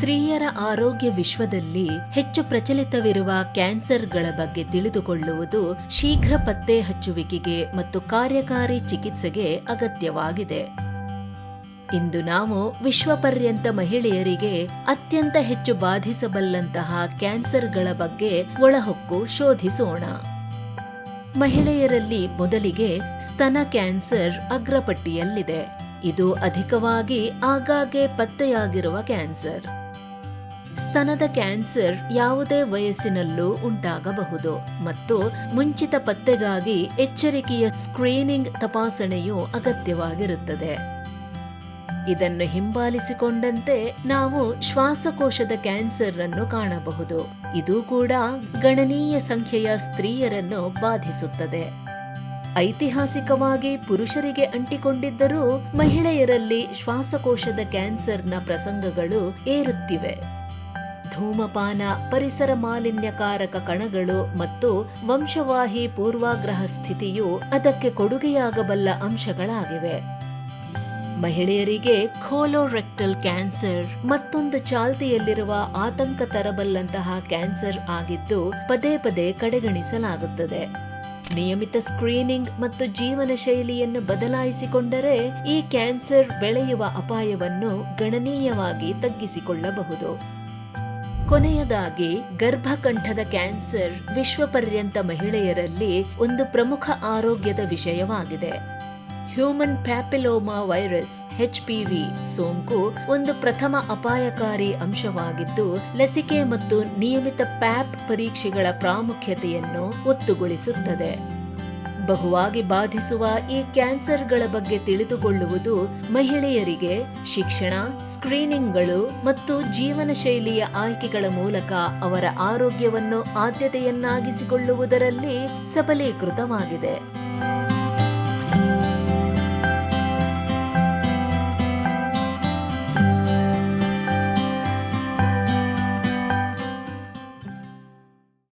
ಸ್ತ್ರೀಯರ ಆರೋಗ್ಯ ವಿಶ್ವದಲ್ಲಿ ಹೆಚ್ಚು ಪ್ರಚಲಿತವಿರುವ ಕ್ಯಾನ್ಸರ್ಗಳ ಬಗ್ಗೆ ತಿಳಿದುಕೊಳ್ಳುವುದು ಶೀಘ್ರ ಪತ್ತೆ ಹಚ್ಚುವಿಕೆಗೆ ಮತ್ತು ಕಾರ್ಯಕಾರಿ ಚಿಕಿತ್ಸೆಗೆ ಅಗತ್ಯವಾಗಿದೆ. ಇಂದು ನಾವು ವಿಶ್ವಪರ್ಯಂತ ಮಹಿಳೆಯರಿಗೆ ಅತ್ಯಂತ ಹೆಚ್ಚು ಬಾಧಿಸಬಲ್ಲಂತಹ ಕ್ಯಾನ್ಸರ್ಗಳ ಬಗ್ಗೆ ಒಳಹೊಕ್ಕು ಶೋಧಿಸೋಣ. ಮಹಿಳೆಯರಲ್ಲಿ ಮೊದಲಿಗೆ ಸ್ತನ ಕ್ಯಾನ್ಸರ್ ಅಗ್ರಪಟ್ಟಿಯಲ್ಲಿದೆ. ಇದು ಅಧಿಕವಾಗಿ ಆಗಾಗ್ಗೆ ಪತ್ತೆಯಾಗಿರುವ ಕ್ಯಾನ್ಸರ್. ಸ್ತನದ ಕ್ಯಾನ್ಸರ್ ಯಾವುದೇ ವಯಸ್ಸಿನಲ್ಲೂ ಉಂಟಾಗಬಹುದು ಮತ್ತು ಮುಂಚಿತ ಪತ್ತೆಗಾಗಿ ಎಚ್ಚರಿಕೆಯ ಸ್ಕ್ರೀನಿಂಗ್ ತಪಾಸಣೆಯು ಅಗತ್ಯವಾಗಿರುತ್ತದೆ. ಇದನ್ನು ಹಿಂಬಾಲಿಸಿಕೊಂಡಂತೆ ನಾವು ಶ್ವಾಸಕೋಶದ ಕ್ಯಾನ್ಸರ್ ಅನ್ನು ಕಾಣಬಹುದು. ಇದು ಕೂಡ ಗಣನೀಯ ಸಂಖ್ಯೆಯ ಸ್ತ್ರೀಯರನ್ನು ಬಾಧಿಸುತ್ತದೆ. ಐತಿಹಾಸಿಕವಾಗಿ ಪುರುಷರಿಗೆ ಅಂಟಿಕೊಂಡಿದ್ದರೂ ಮಹಿಳೆಯರಲ್ಲಿ ಶ್ವಾಸಕೋಶದ ಕ್ಯಾನ್ಸರ್ನ ಪ್ರಸಂಗಗಳು ಏರುತ್ತಿವೆ. ಧೂಮಪಾನ, ಪರಿಸರ ಮಾಲಿನ್ಯಕಾರಕ ಕಣಗಳು ಮತ್ತು ವಂಶವಾಹಿ ಪೂರ್ವಾಗ್ರಹ ಸ್ಥಿತಿಯು ಅದಕ್ಕೆ ಕೊಡುಗೆಯಾಗಬಲ್ಲ ಅಂಶಗಳಾಗಿವೆ. ಮಹಿಳೆಯರಿಗೆ ಕೋಲೋರೆಕ್ಟಲ್ ಕ್ಯಾನ್ಸರ್ ಮತ್ತೊಂದು ಚಾಲ್ತಿಯಲ್ಲಿರುವ ಆತಂಕ ತರಬಲ್ಲಂತಹ ಕ್ಯಾನ್ಸರ್ ಆಗಿದ್ದು ಪದೇ ಪದೇ ಕಡೆಗಣಿಸಲಾಗುತ್ತದೆ. ನಿಯಮಿತ ಸ್ಕ್ರೀನಿಂಗ್ ಮತ್ತು ಜೀವನ ಶೈಲಿಯನ್ನು ಬದಲಾಯಿಸಿಕೊಂಡರೆ ಈ ಕ್ಯಾನ್ಸರ್ ಬೆಳೆಯುವ ಅಪಾಯವನ್ನು ಗಣನೀಯವಾಗಿ ತಗ್ಗಿಸಿಕೊಳ್ಳಬಹುದು. ಕೊನೆಯದಾಗಿ ಗರ್ಭಕಂಠದ ಕ್ಯಾನ್ಸರ್ ವಿಶ್ವಪರ್ಯಂತ ಮಹಿಳೆಯರಲ್ಲಿ ಒಂದು ಪ್ರಮುಖ ಆರೋಗ್ಯದ ವಿಷಯವಾಗಿದೆ. ಹ್ಯೂಮನ್ ಪ್ಯಾಪಿಲೋಮಾ ವೈರಸ್ HPV ಸೋಂಕು ಒಂದು ಪ್ರಥಮ ಅಪಾಯಕಾರಿ ಅಂಶವಾಗಿದ್ದು ಲಸಿಕೆ ಮತ್ತು ನಿಯಮಿತ ಪ್ಯಾಪ್ ಪರೀಕ್ಷೆಗಳ ಪ್ರಾಮುಖ್ಯತೆಯನ್ನು ಒತ್ತುಗೊಳಿಸುತ್ತದೆ. ಬಹುವಾಗಿ ಬಾಧಿಸುವ ಈ ಕ್ಯಾನ್ಸರ್ಗಳ ಬಗ್ಗೆ ತಿಳಿದುಕೊಳ್ಳುವುದು ಮಹಿಳೆಯರಿಗೆ ಶಿಕ್ಷಣ, ಸ್ಕ್ರೀನಿಂಗ್ಗಳು ಮತ್ತು ಜೀವನ ಶೈಲಿಯ ಆಯ್ಕೆಗಳ ಮೂಲಕ ಅವರ ಆರೋಗ್ಯವನ್ನು ಆದ್ಯತೆಯನ್ನಾಗಿಸಿಕೊಳ್ಳುವುದರಲ್ಲಿ ಸಬಲೀಕೃತವಾಗಿದೆ.